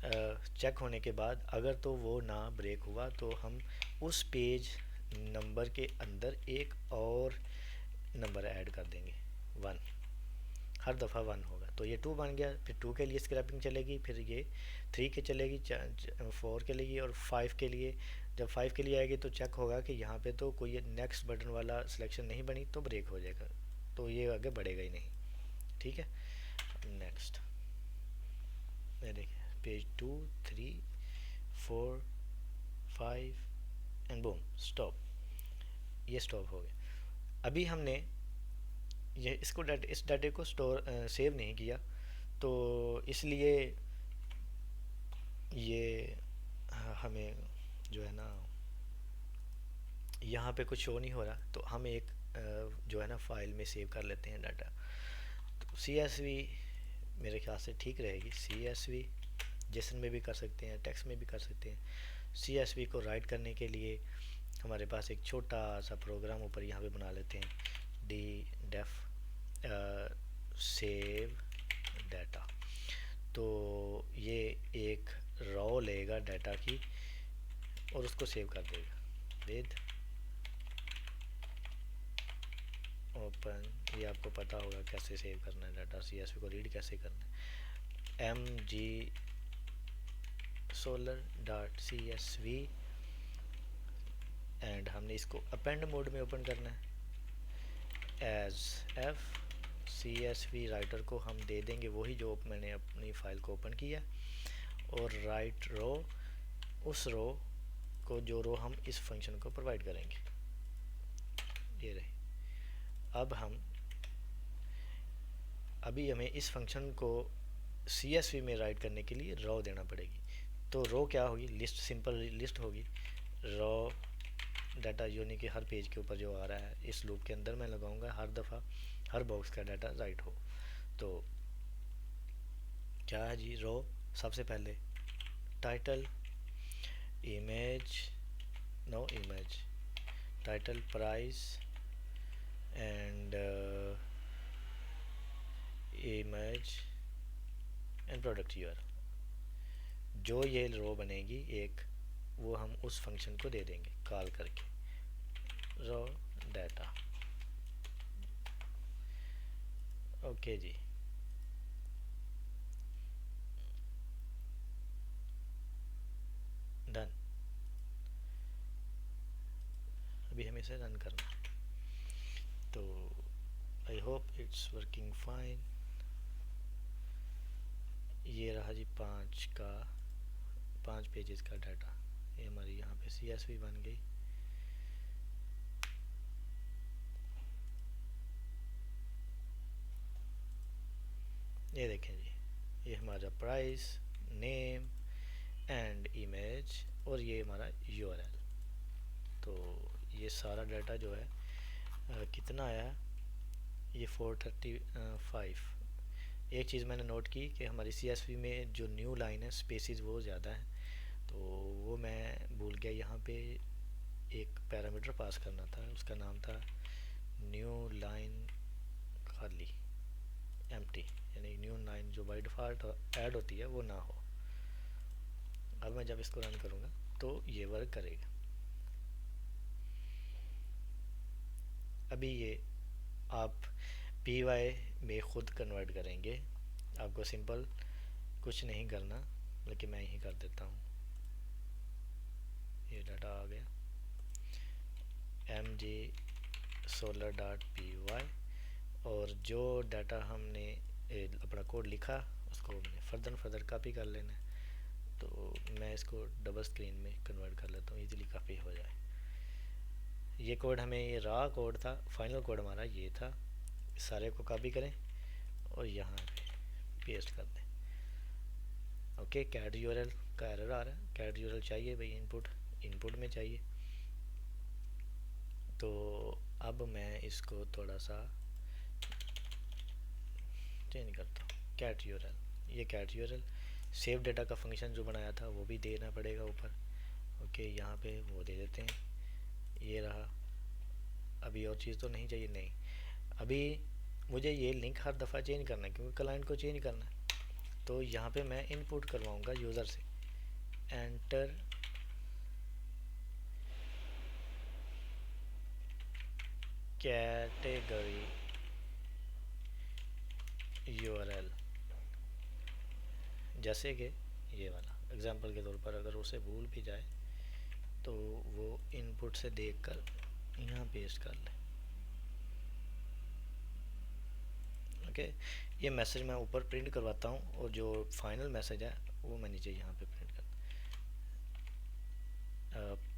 चेक होने के बाद अगर तो वो ना ब्रेक हुआ तो हम उस पेज नंबर के अंदर एक और नंबर ऐड कर देंगे 1, हर दफ़ा 1 होगा। तो ये 2 बन गया, फिर 2 के लिए स्क्रैपिंग चलेगी, फिर ये 3 के चलेगी, 4 के लिए और 5 के लिए। जब 5 के लिए आएगी तो चेक होगा कि यहाँ पे तो कोई नेक्स्ट बटन वाला सिलेक्शन नहीं बनी, तो ब्रेक हो जाएगा, तो ये आगे बढ़ेगा ही नहीं। ठीक है, नेक्स्ट ये देखिए, पेज 2, 3, 4, 5 एंड बूम स्टॉप, ये स्टॉप हो गया। अभी हमने ये इस डाटे को सेव नहीं किया, तो इसलिए ये हमें जो है ना यहाँ पे कुछ शो नहीं हो रहा। तो हम एक जो है ना फाइल में सेव कर लेते हैं डाटा। तो CSV मेरे ख्याल से ठीक रहेगी। CSV जेसन में भी कर सकते हैं, टेक्स्ट में भी कर सकते हैं। CSV को राइट करने के लिए हमारे पास एक छोटा सा प्रोग्राम ऊपर यहाँ पे बना लेते हैं, def सेव डाटा। तो ये एक रॉ लेगा डाटा की और उसको सेव कर देगा विद ओपन। ये आपको पता होगा कैसे सेव करना है डाटा, CSV को रीड कैसे करना है। mg solar.csv एंड हमने इसको अपेंड मोड में ओपन करना है एज f CSV राइटर को हम दे देंगे वही जो मैंने अपनी फ़ाइल को ओपन किया, और राइट रो उस रो को जो रो हम इस फंक्शन को प्रोवाइड करेंगे, ये रहे। अब अभी हमें इस फंक्शन को CSV में राइट करने के लिए रो देना पड़ेगी। तो रो क्या होगी, लिस्ट, सिंपल लिस्ट होगी। रो डाटा यानी कि हर पेज के ऊपर जो आ रहा है, इस लूप के अंदर मैं लगाऊंगा हर दफ़ा हर बॉक्स का डाटा राइट हो। तो क्या है जी, रो सबसे पहले title, image, no image, title, price and image and product U. R ये रो बनेगी एक, वो हम उस फंक्शन को दे देंगे कॉल करके, रो डाटा। ओके जी, डन। अभी हमें इसे रन करना है, तो I hope it's working fine. ये रहा जी 5 पेजेस का डाटा, ये हमारी यहाँ पे CSV बन गई। ये देखें जी, ये हमारा प्राइस, नेम एंड इमेज, और ये हमारा URL। तो ये सारा डाटा जो है कितना आया है, ये 435। एक चीज़ मैंने नोट की कि हमारी CSV में जो न्यू लाइन है स्पेसिस वो ज़्यादा है, तो वो मैं भूल गया। यहाँ पे एक पैरामीटर पास करना था, उसका नाम था न्यू लाइन खाली, एम्प्टी, यानी न्यू लाइन जो बाय डिफ़ॉल्ट ऐड होती है वो ना हो। अब मैं जब इसको रन करूँगा तो ये वर्क करेगा। अभी ये आप PY में ख़ुद कन्वर्ट करेंगे, आपको सिंपल कुछ नहीं करना, लेकिन मैं यही कर देता हूँ। ये डाटा आ गया mgsolar.py, और जो डाटा हमने अपना कोड लिखा उसको हमने फर्दर कॉपी कर लेना है। तो मैं इसको डबल स्क्रीन में कन्वर्ट कर लेता हूँ, इजीली कॉपी हो जाए। ये कोड हमें, ये रॉ कोड था, फाइनल कोड हमारा ये था। सारे को कॉपी करें और यहाँ पे पेस्ट कर दें। ओके, कैट यूआरएल का एरर आ रहा है, कैट यूआरएल चाहिए भाई, इनपुट में चाहिए। तो अब मैं इसको थोड़ा सा चेंज करता हूँ, कैट यूआरएल। ये कैट यूआरएल सेव डेटा का फंक्शन जो बनाया था वो भी देना पड़ेगा ऊपर। ओके, यहाँ पे वो दे देते हैं, ये रहा। अभी और चीज़ तो नहीं चाहिए, नहीं। अभी मुझे ये लिंक हर दफ़ा चेंज करना है क्योंकि क्लाइंट को चेंज करना है। तो यहाँ पे मैं इनपुट करवाऊँगा यूज़र से, एंटर कैटेगरी यूआरएल, जैसे कि ये वाला एग्जांपल के तौर पर अगर उसे भूल भी जाए तो वो इनपुट से देखकर यहाँ पेस्ट कर ले। ओके, ये मैसेज मैं ऊपर प्रिंट करवाता हूँ, और जो फाइनल मैसेज है वो मैं नीचे यहाँ पे प्रिंट कर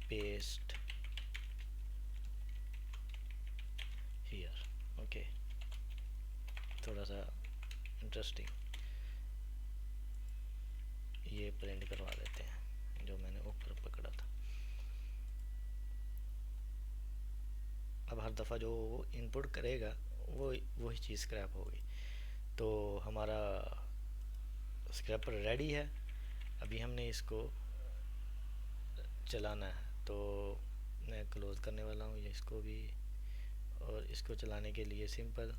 पेस्ट हियर। ओके, थोड़ा सा इंटरेस्टिंग ये प्रिंट करवा देते हैं जो मैंने ऊपर पकड़ा था। अब हर दफ़ा जो इनपुट करेगा वो वही चीज़ स्क्रैप होगी। तो हमारा स्क्रैपर रेडी है, अभी हमने इसको चलाना है। तो मैं क्लोज़ करने वाला हूँ ये इसको भी, और इसको चलाने के लिए सिंपल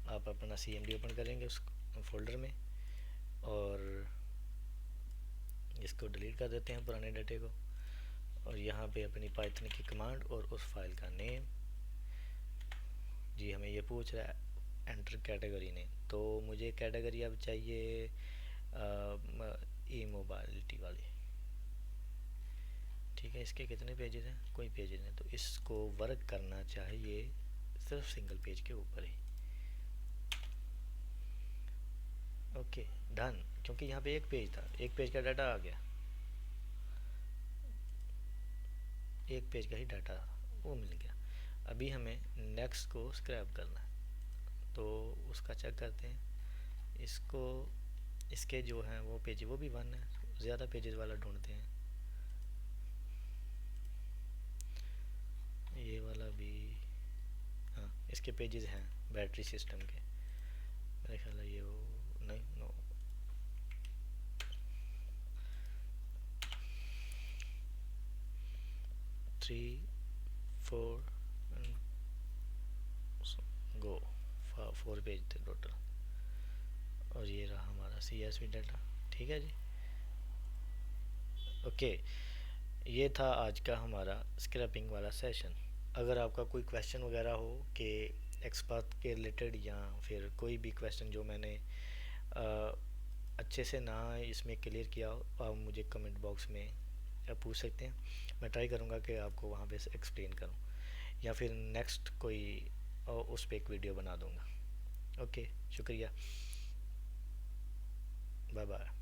आप अपना CMD ओपन करेंगे उस फोल्डर में, और इसको डिलीट कर देते हैं पुराने डाटे को, और यहाँ पे अपनी पाइथन की कमांड और उस फाइल का नेम। जी हमें ये पूछ रहा है एंटर कैटेगरी नेम, तो मुझे कैटेगरी अब चाहिए ई मोबाइलिटी वाली। ठीक है, इसके कितने पेजेस हैं, कोई पेजेस नहीं, तो इसको वर्क करना चाहिए सिर्फ सिंगल पेज के ऊपर ही। Okay, done. क्योंकि यहाँ पे एक पेज था, एक पेज का डाटा आ गया, एक पेज का ही डाटा वो मिल गया। अभी हमें नेक्स्ट को स्क्रैप करना है, तो उसका चेक करते हैं इसको। इसके जो हैं वो पेज वो भी वन है, ज़्यादा पेजेस वाला ढूंढते हैं। ये वाला भी, हाँ इसके पेजेस हैं बैटरी सिस्टम के, मेरे ख्याल है ये वो, नहीं नो, 3 4 गो, 4 पेज थे टोटल। और ये रहा हमारा CSV डाटा। ठीक है जी। ओके, ये था आज का हमारा स्क्रैपिंग वाला सेशन। अगर आपका कोई क्वेश्चन वगैरह हो कि एक्सपर्ट के रिलेटेड, या फिर कोई भी क्वेश्चन जो मैंने अ, अच्छे से ना इसमें क्लियर किया हो, तो आप मुझे कमेंट बॉक्स में पूछ सकते हैं। मैं ट्राई करूँगा कि आपको वहाँ पे एक्सप्लेन करूँ, या फिर नेक्स्ट कोई उस पर एक वीडियो बना दूँगा। ओके, शुक्रिया, बाय बाय।